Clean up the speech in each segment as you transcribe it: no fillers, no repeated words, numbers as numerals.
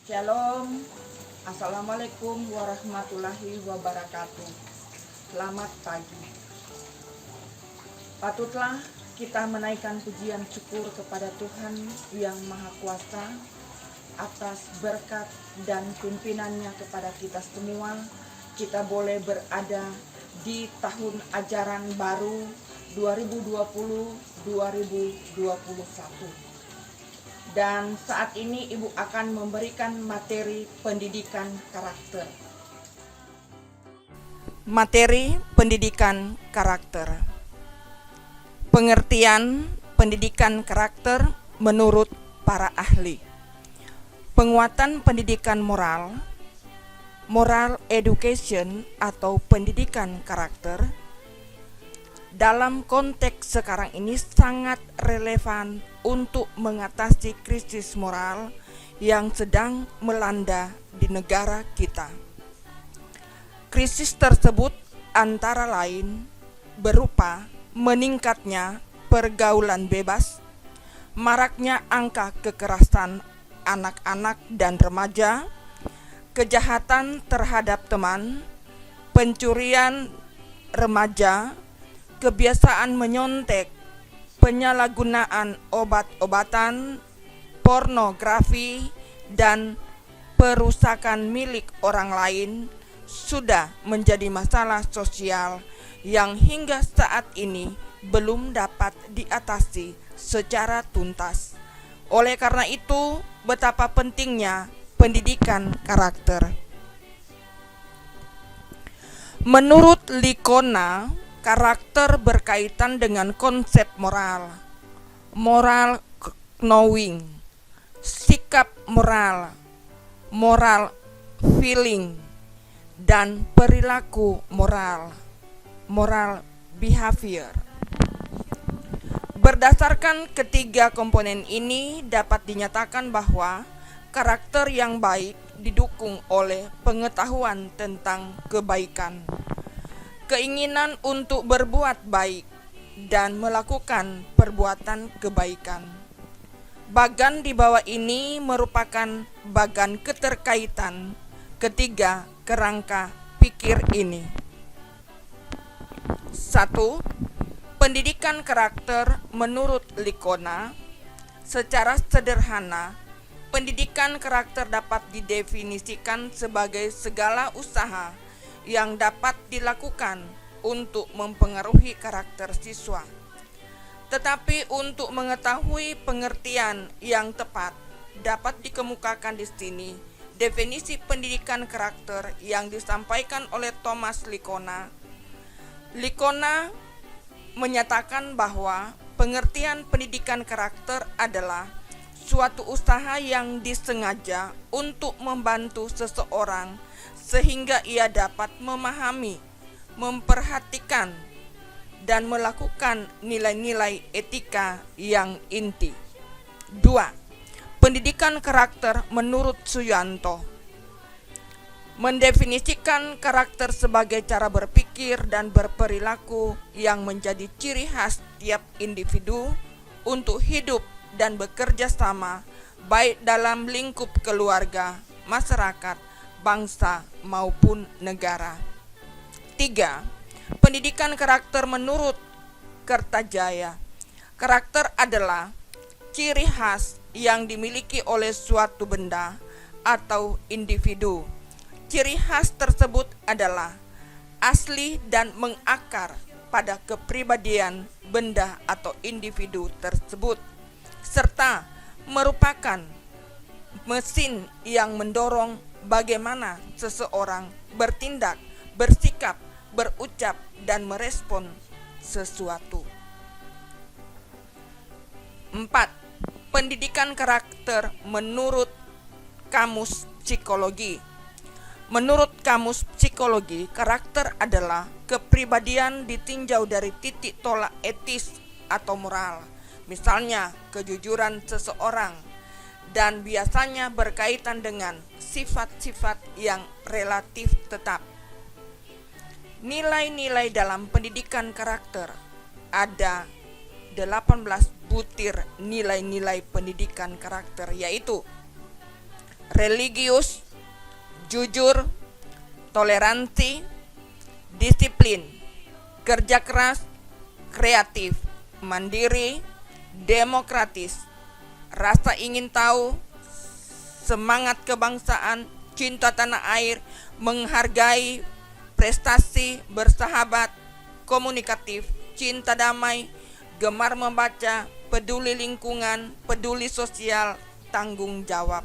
Shalom, Assalamualaikum warahmatullahi wabarakatuh. Selamat pagi. Patutlah kita menaikkan pujian syukur kepada Tuhan yang Maha Kuasa atas berkat dan pimpinannya kepada kita semua. Kita boleh berada di tahun ajaran baru 2020-2021. Dan saat ini Ibu akan memberikan materi pendidikan karakter. Materi pendidikan karakter. Pengertian pendidikan karakter menurut para ahli. Penguatan pendidikan moral, moral education atau pendidikan karakter dalam konteks sekarang ini sangat relevan untuk mengatasi krisis moral yang sedang melanda di negara kita. Krisis tersebut antara lain berupa meningkatnya pergaulan bebas, maraknya angka kekerasan anak-anak dan remaja, kejahatan terhadap teman, pencurian remaja, kebiasaan menyontek, penyalahgunaan obat-obatan, pornografi, dan perusakan milik orang lain sudah menjadi masalah sosial yang hingga saat ini belum dapat diatasi secara tuntas. Oleh karena itu, betapa pentingnya pendidikan karakter. Menurut Licona, karakter berkaitan dengan konsep moral, moral knowing, sikap moral, moral feeling, dan perilaku moral, moral behavior. Berdasarkan ketiga komponen ini dapat dinyatakan bahwa karakter yang baik didukung oleh pengetahuan tentang kebaikan, keinginan untuk berbuat baik dan melakukan perbuatan kebaikan. Bagan di bawah ini merupakan bagan keterkaitan ketiga kerangka pikir ini. 1. Pendidikan karakter menurut Licona. Secara sederhana, pendidikan karakter dapat didefinisikan sebagai segala usaha yang dapat dilakukan untuk mempengaruhi karakter siswa. Tetapi untuk mengetahui pengertian yang tepat dapat dikemukakan di sini definisi pendidikan karakter yang disampaikan oleh Thomas Licona. Licona menyatakan bahwa pengertian pendidikan karakter adalah suatu usaha yang disengaja untuk membantu seseorang sehingga ia dapat memahami, memperhatikan, dan melakukan nilai-nilai etika yang inti. 2. Pendidikan karakter menurut Suyanto mendefinisikan karakter sebagai cara berpikir dan berperilaku yang menjadi ciri khas tiap individu untuk hidup dan bekerja sama baik dalam lingkup keluarga, masyarakat, bangsa maupun negara. 3. Pendidikan karakter menurut Kertajaya. Karakter adalah ciri khas yang dimiliki oleh suatu benda atau individu. Ciri khas tersebut adalah asli dan mengakar pada kepribadian benda atau individu tersebut, serta merupakan mesin yang mendorong bagaimana seseorang bertindak, bersikap, berucap, dan merespon sesuatu. 4. Pendidikan karakter menurut Kamus Psikologi. Menurut Kamus Psikologi, karakter adalah kepribadian ditinjau dari titik tolak etis atau moral, misalnya kejujuran seseorang, dan biasanya berkaitan dengan sifat-sifat yang relatif tetap. Nilai-nilai dalam pendidikan karakter ada 18 butir nilai-nilai pendidikan karakter, yaitu religius, jujur, toleransi, disiplin, kerja keras, kreatif, mandiri, demokratis, rasa ingin tahu, semangat kebangsaan, cinta tanah air, menghargai, prestasi, bersahabat, komunikatif, cinta damai, gemar membaca, peduli lingkungan, peduli sosial, tanggung jawab.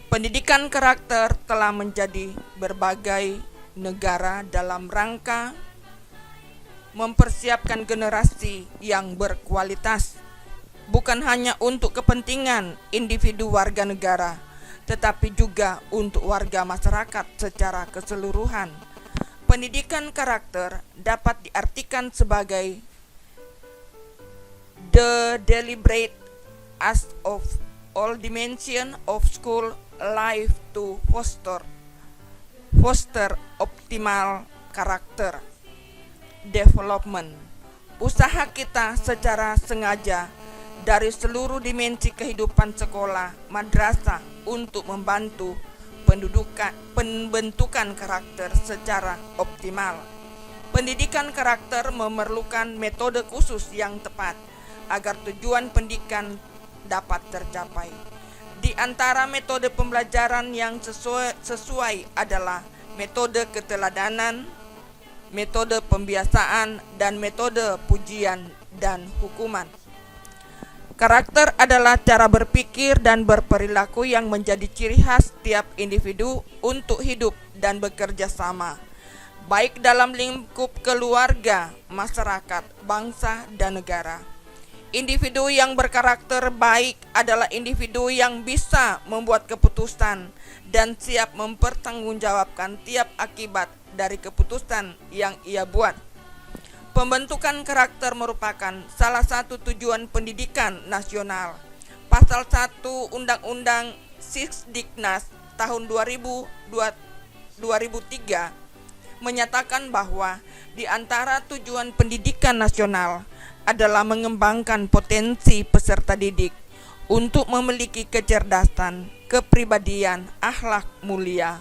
Pendidikan karakter telah menjadi berbagai negara dalam rangka mempersiapkan generasi yang berkualitas, bukan hanya untuk kepentingan individu warga negara, tetapi juga untuk warga masyarakat secara keseluruhan. Pendidikan karakter dapat diartikan sebagai the deliberate act of all dimension of school life to foster optimal karakter development. Usaha kita secara sengaja dari seluruh dimensi kehidupan sekolah, madrasah untuk membantu pembentukan karakter secara optimal. Pendidikan karakter memerlukan metode khusus yang tepat agar tujuan pendidikan dapat tercapai. Di antara metode pembelajaran yang sesuai adalah metode keteladanan, metode pembiasaan, dan metode pujian dan hukuman. Karakter adalah cara berpikir dan berperilaku yang menjadi ciri khas tiap individu untuk hidup dan bekerja sama, baik dalam lingkup keluarga, masyarakat, bangsa, dan negara. Individu yang berkarakter baik adalah individu yang bisa membuat keputusan dan siap mempertanggungjawabkan tiap akibat dari keputusan yang ia buat. Pembentukan karakter merupakan salah satu tujuan pendidikan nasional. Pasal 1 Undang-Undang Sisdiknas tahun 2003 menyatakan bahwa di antara tujuan pendidikan nasional adalah mengembangkan potensi peserta didik untuk memiliki kecerdasan, kepribadian, akhlak mulia.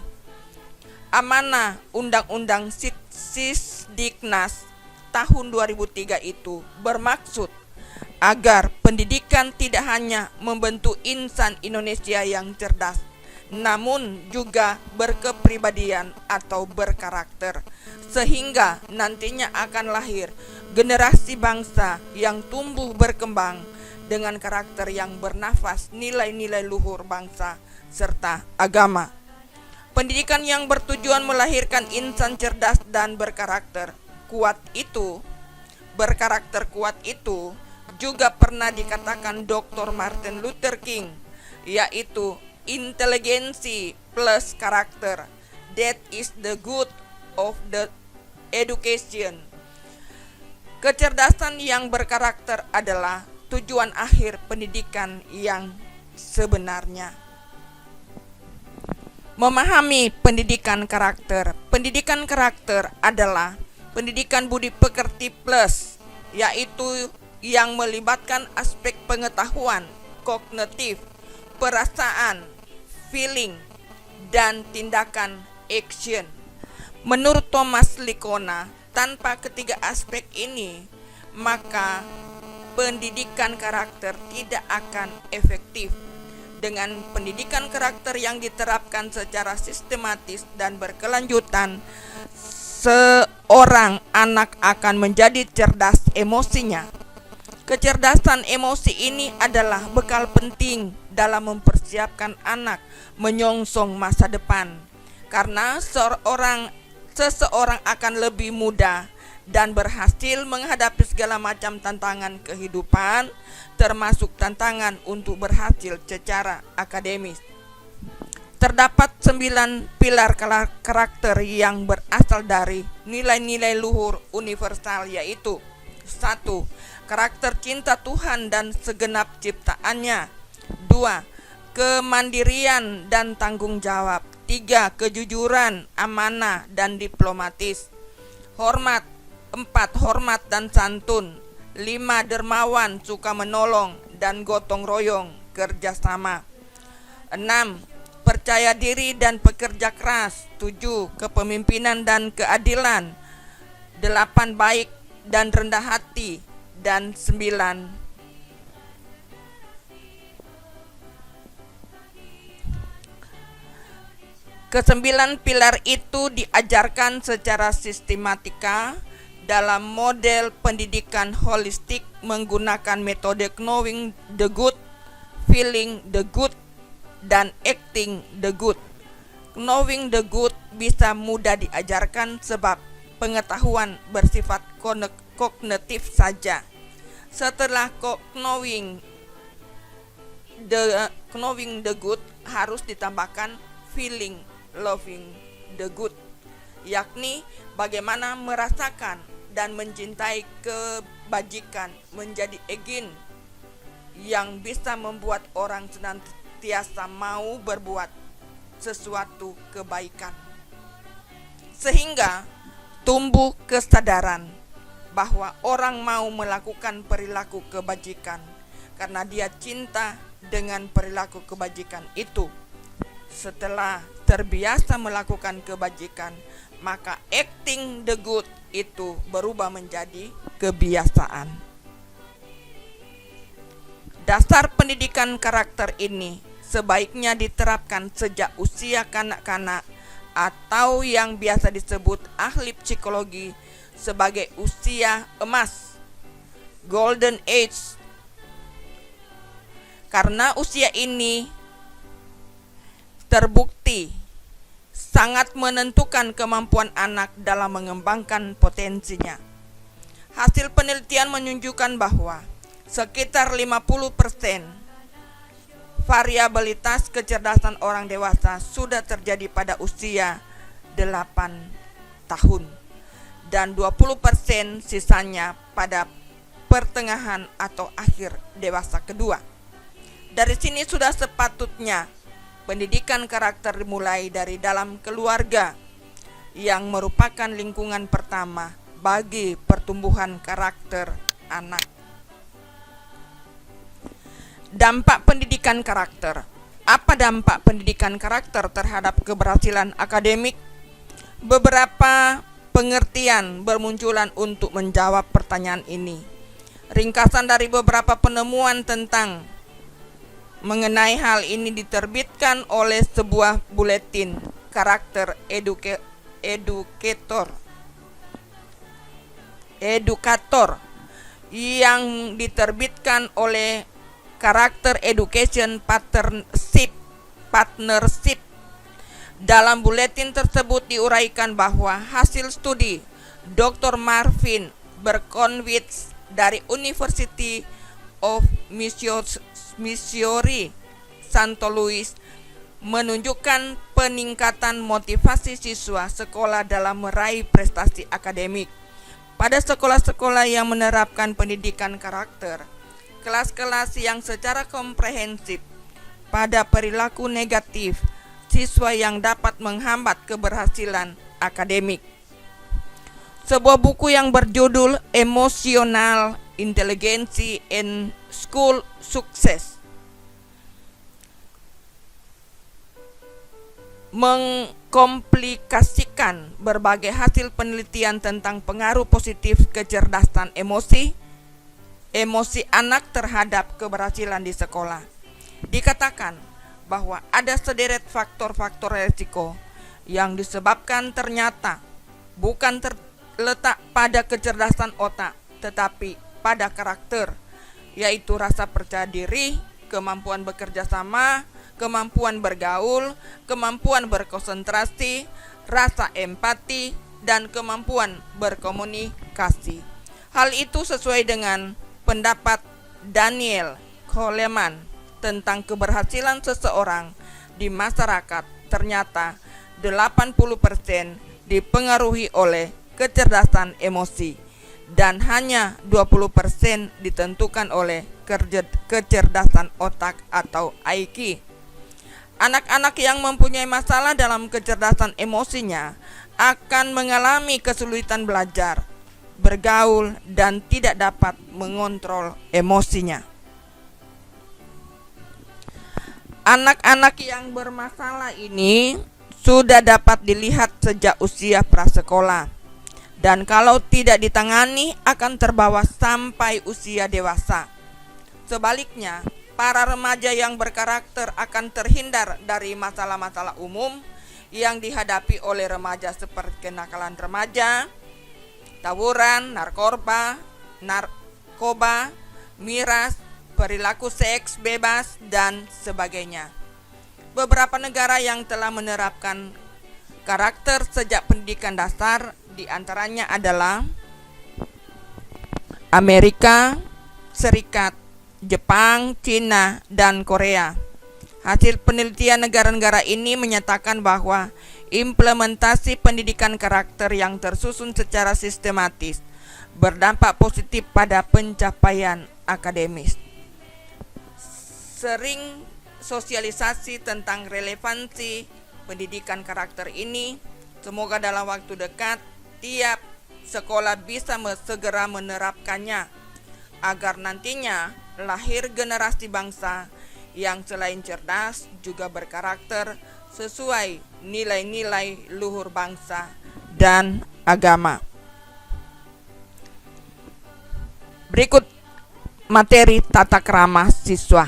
Amanah Undang-Undang Sisdiknas tahun 2003 itu bermaksud agar pendidikan tidak hanya membentuk insan Indonesia yang cerdas, namun juga berkepribadian atau berkarakter, sehingga nantinya akan lahir generasi bangsa yang tumbuh berkembang dengan karakter yang bernafas nilai-nilai luhur bangsa serta agama. Pendidikan yang bertujuan melahirkan insan cerdas dan berkarakter kuat itu juga pernah dikatakan Dr. Martin Luther King, yaitu inteligensi plus karakter, that is the good of the education. Kecerdasan yang berkarakter adalah tujuan akhir pendidikan yang sebenarnya. Memahami pendidikan karakter. Pendidikan karakter adalah pendidikan budi pekerti plus, yaitu yang melibatkan aspek pengetahuan, kognitif, perasaan, feeling, dan tindakan action. Menurut Thomas Likona, tanpa ketiga aspek ini, maka pendidikan karakter tidak akan efektif. Dengan pendidikan karakter yang diterapkan secara sistematis dan berkelanjutan, seorang anak akan menjadi cerdas emosinya. Kecerdasan emosi ini adalah bekal penting dalam mempersiapkan anak menyongsong masa depan, karena seseorang akan lebih mudah dan berhasil menghadapi segala macam tantangan kehidupan, termasuk tantangan untuk berhasil secara akademis. Terdapat 9 pilar karakter yang berasal dari nilai-nilai luhur universal, yaitu 1. Karakter cinta Tuhan dan segenap ciptaannya. 2. Kemandirian dan tanggung jawab. 3. Kejujuran, amanah, dan diplomatis. 4. Hormat dan santun. 5. Dermawan, suka menolong, dan gotong royong, kerjasama. 6. Percaya diri dan pekerja keras. 7. Kepemimpinan dan keadilan. 8. Baik dan rendah hati. Dan 9. Kesembilan pilar itu diajarkan secara sistematika dalam model pendidikan holistik menggunakan metode knowing the good, feeling the good, dan acting the good. Knowing the good bisa mudah diajarkan sebab pengetahuan bersifat kognitif saja. Setelah knowing the good harus ditambahkan feeling loving the good, yakni bagaimana merasakan dan mencintai kebajikan menjadi agent yang bisa membuat orang senantiasa mau berbuat sesuatu kebaikan, sehingga tumbuh kesadaran bahwa orang mau melakukan perilaku kebajikan karena dia cinta dengan perilaku kebajikan itu. Setelah terbiasa melakukan kebajikan, maka acting the good itu berubah menjadi kebiasaan. Dasar pendidikan karakter ini sebaiknya diterapkan sejak usia kanak-kanak atau yang biasa disebut ahli psikologi sebagai usia emas, golden age. Karena usia ini terbukti sangat menentukan kemampuan anak dalam mengembangkan potensinya. Hasil penelitian menunjukkan bahwa sekitar 50% variabilitas kecerdasan orang dewasa sudah terjadi pada usia 8 tahun dan 20% sisanya pada pertengahan atau akhir dewasa kedua. Dari sini sudah sepatutnya pendidikan karakter dimulai dari dalam keluarga yang merupakan lingkungan pertama bagi pertumbuhan karakter anak. Dampak pendidikan karakter. Apa dampak pendidikan karakter terhadap keberhasilan akademik? Beberapa pengertian bermunculan untuk menjawab pertanyaan ini. Ringkasan dari beberapa penemuan tentang mengenai hal ini diterbitkan oleh sebuah buletin karakter edukator yang diterbitkan oleh Karakter Education Partnership. Dalam buletin tersebut diuraikan bahwa hasil studi Dr. Marvin Berkowitz dari University of Missouri, St. Louis menunjukkan peningkatan motivasi siswa sekolah dalam meraih prestasi akademik. Pada sekolah-sekolah yang menerapkan pendidikan karakter, kelas-kelas yang secara komprehensif pada perilaku negatif siswa yang dapat menghambat keberhasilan akademik. Sebuah buku yang berjudul Emotional Intelligence in School Success mengkomplikasikan berbagai hasil penelitian tentang pengaruh positif kecerdasan emosi anak terhadap keberhasilan di sekolah. Dikatakan bahwa ada sederet faktor-faktor risiko yang disebabkan ternyata bukan terletak pada kecerdasan otak, tetapi pada karakter, yaitu rasa percaya diri, kemampuan bekerja sama, kemampuan bergaul, kemampuan berkonsentrasi, rasa empati, dan kemampuan berkomunikasi. Hal itu sesuai dengan pendapat Daniel Goleman tentang keberhasilan seseorang di masyarakat. Ternyata 80% dipengaruhi oleh kecerdasan emosi dan hanya 20% ditentukan oleh kecerdasan otak atau IQ. Anak-anak yang mempunyai masalah dalam kecerdasan emosinya akan mengalami kesulitan belajar, bergaul, dan tidak dapat mengontrol emosinya. Anak-anak yang bermasalah ini sudah dapat dilihat sejak usia prasekolah, dan kalau tidak ditangani akan terbawa sampai usia dewasa. Sebaliknya, para remaja yang berkarakter akan terhindar dari masalah-masalah umum yang dihadapi oleh remaja seperti kenakalan remaja, tawuran, narkoba, miras, perilaku seks bebas, dan sebagainya. Beberapa negara yang telah menerapkan karakter sejak pendidikan dasar diantaranya adalah Amerika Serikat, Jepang, Cina, dan Korea. Hasil penelitian negara-negara ini menyatakan bahwa implementasi pendidikan karakter yang tersusun secara sistematis berdampak positif pada pencapaian akademis. Sering sosialisasi tentang relevansi pendidikan karakter ini, semoga dalam waktu dekat tiap sekolah bisa segera menerapkannya, agar nantinya lahir generasi bangsa yang selain cerdas juga berkarakter sesuai nilai-nilai luhur bangsa dan agama. Berikut materi tata krama siswa.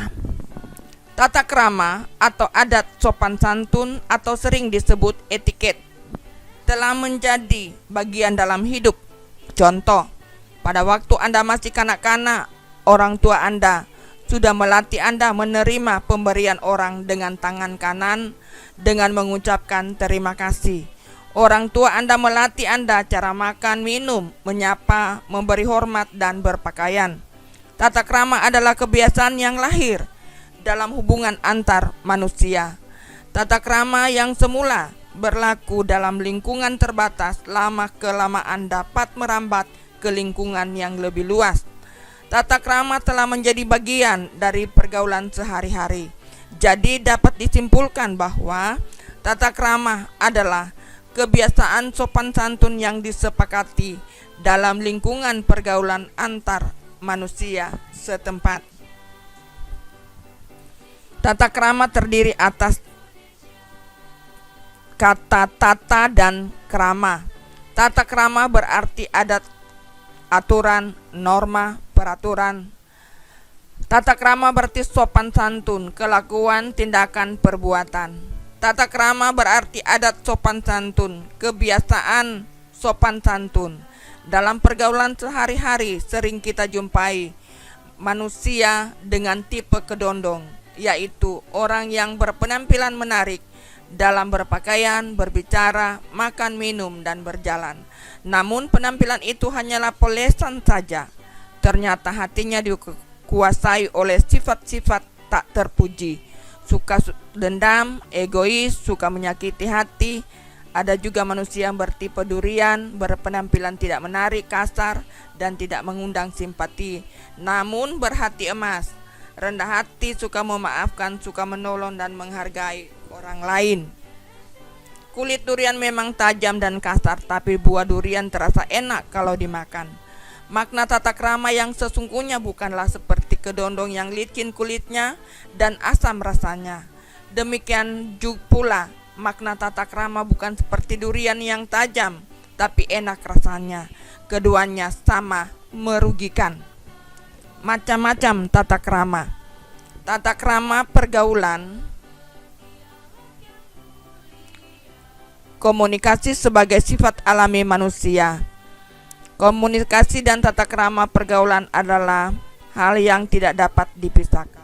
Tata krama atau adat sopan santun atau sering disebut etiket telah menjadi bagian dalam hidup. Contoh, pada waktu Anda masih kanak-kanak, orang tua Anda sudah melatih Anda menerima pemberian orang dengan tangan kanan dengan mengucapkan terima kasih. Orang tua Anda melatih Anda cara makan, minum, menyapa, memberi hormat, dan berpakaian. Tata krama adalah kebiasaan yang lahir dalam hubungan antar manusia. Tata krama yang semula berlaku dalam lingkungan terbatas lama-kelamaan dapat merambat ke lingkungan yang lebih luas. Tata krama telah menjadi bagian dari pergaulan sehari-hari. Jadi dapat disimpulkan bahwa tata krama adalah kebiasaan sopan santun yang disepakati dalam lingkungan pergaulan antar manusia setempat. Tata krama terdiri atas kata tata dan krama. Tata krama berarti adat, aturan, norma, peraturan. Tata krama berarti sopan santun, kelakuan, tindakan, perbuatan. Tata krama berarti adat sopan santun, kebiasaan sopan santun. Dalam pergaulan sehari-hari sering kita jumpai manusia dengan tipe kedondong, yaitu orang yang berpenampilan menarik dalam berpakaian, berbicara, makan, minum, dan berjalan. Namun penampilan itu hanyalah polesan saja. Ternyata hatinya dikuasai oleh sifat-sifat tak terpuji. Suka dendam, egois, suka menyakiti hati. Ada juga manusia yang bertipe durian, berpenampilan tidak menarik, kasar, dan tidak mengundang simpati, namun berhati emas. Rendah hati, suka memaafkan, suka menolong dan menghargai orang lain. Kulit durian memang tajam dan kasar, tapi buah durian terasa enak kalau dimakan. Makna tata krama yang sesungguhnya bukanlah seperti kedondong yang licin kulitnya dan asam rasanya. Demikian juga pula makna tata krama bukan seperti durian yang tajam tapi enak rasanya. Keduanya sama merugikan. Macam-macam tata krama. Tata krama pergaulan, komunikasi sebagai sifat alami manusia. Komunikasi dan tata krama pergaulan adalah hal yang tidak dapat dipisahkan.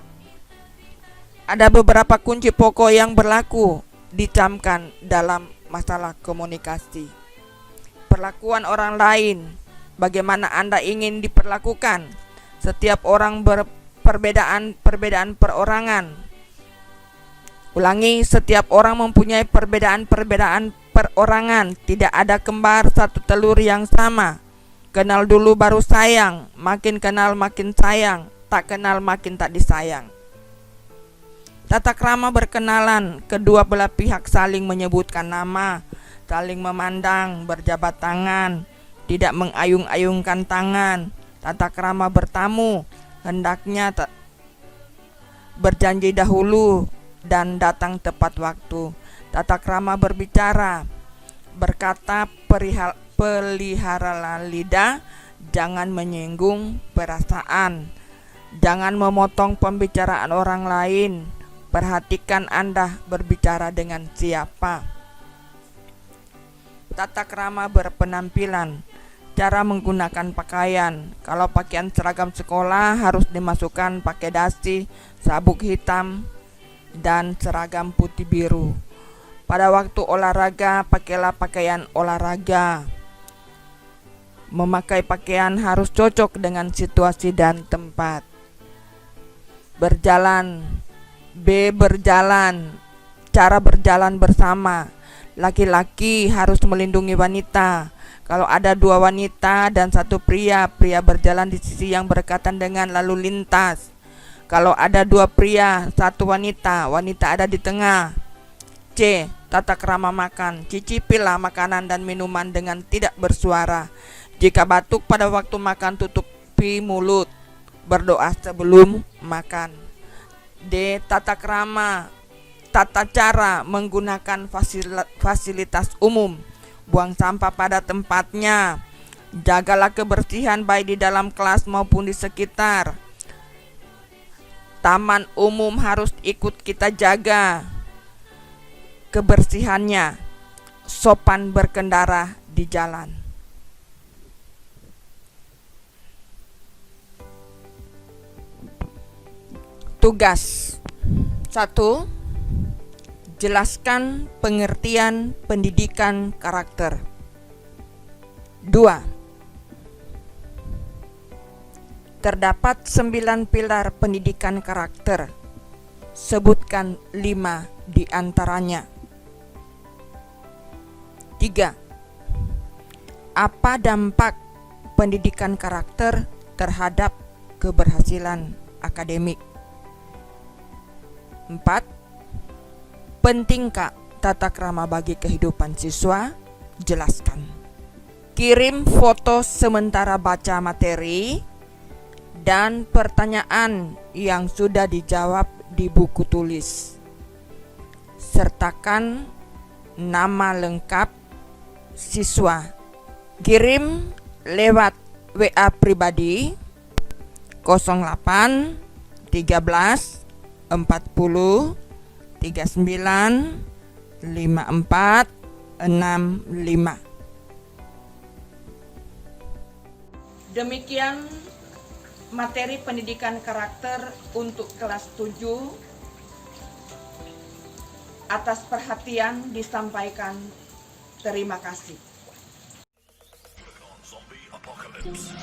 Ada beberapa kunci pokok yang berlaku dicamkan dalam masalah komunikasi. Perlakuan orang lain, bagaimana Anda ingin diperlakukan. Setiap orang berperbedaan perorangan. Ulangi, setiap orang mempunyai perbedaan perorangan. Tidak ada kembar satu telur yang sama. Kenal dulu baru sayang, makin kenal makin sayang, tak kenal makin tak disayang. Tata krama berkenalan, kedua belah pihak saling menyebutkan nama, saling memandang, berjabat tangan, tidak mengayung-ayungkan tangan. Tata krama bertamu, hendaknya berjanji dahulu dan datang tepat waktu. Tata krama berbicara, berkata peliharalah lidah, jangan menyinggung perasaan, jangan memotong pembicaraan orang lain. Perhatikan Anda berbicara dengan siapa. Tata krama berpenampilan, cara menggunakan pakaian. Kalau pakaian seragam sekolah harus dimasukkan pakai dasi, sabuk hitam, dan seragam putih biru. Pada waktu olahraga, pakailah pakaian olahraga. Memakai pakaian harus cocok dengan situasi dan tempat. Berjalan, berjalan, cara berjalan bersama. Laki-laki harus melindungi wanita. Kalau ada 2 wanita dan 1 pria, pria berjalan di sisi yang berdekatan dengan lalu lintas. Kalau ada 2 pria, 1 wanita, wanita ada di tengah. C. Tata krama makan. Cicipilah makanan dan minuman dengan tidak bersuara. Jika batuk pada waktu makan, tutupi mulut. Berdoa sebelum makan. D. Tata krama, tata cara menggunakan fasilitas umum. Buang sampah pada tempatnya. Jagalah kebersihan baik di dalam kelas maupun di sekitar. Taman umum harus ikut kita jaga kebersihannya. Sopan berkendara di jalan. Tugas 1. Jelaskan pengertian pendidikan karakter. 2. Terdapat 9 pilar pendidikan karakter. Sebutkan 5 di antaranya. 3. Apa dampak pendidikan karakter terhadap keberhasilan akademik? 4. Pentingkah tata krama bagi kehidupan siswa? Jelaskan. Kirim foto sementara baca materi dan pertanyaan yang sudah dijawab di buku tulis. Sertakan nama lengkap siswa. Kirim lewat WA pribadi 08 13 40 39 54 65. Demikian materi pendidikan karakter untuk kelas 7. Atas perhatian disampaikan. Terima kasih. Zombie apocalypse.